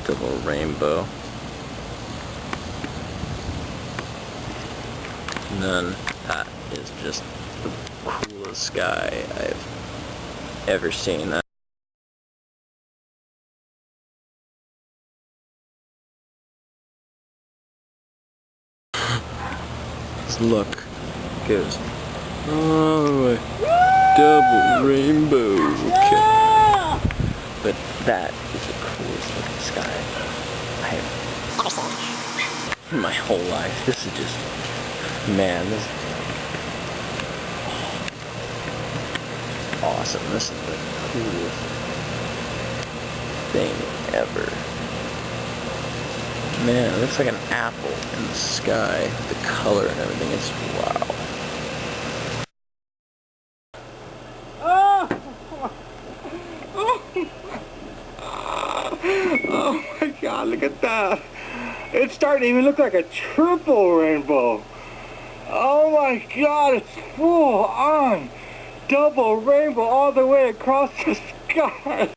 Double rainbow. And then that is just the coolest sky I've ever seen. This look goes all the way. Double rainbow. Okay. But that is the coolest looking sky I have ever seen in my whole life. This is just, man, this is awesome. This is the coolest thing ever. Man, it looks like an apple in the sky. The color and everything is wow. Oh my God, look at that. It's starting to even look like a triple rainbow. Oh my God, it's full on double rainbow all the way across the sky.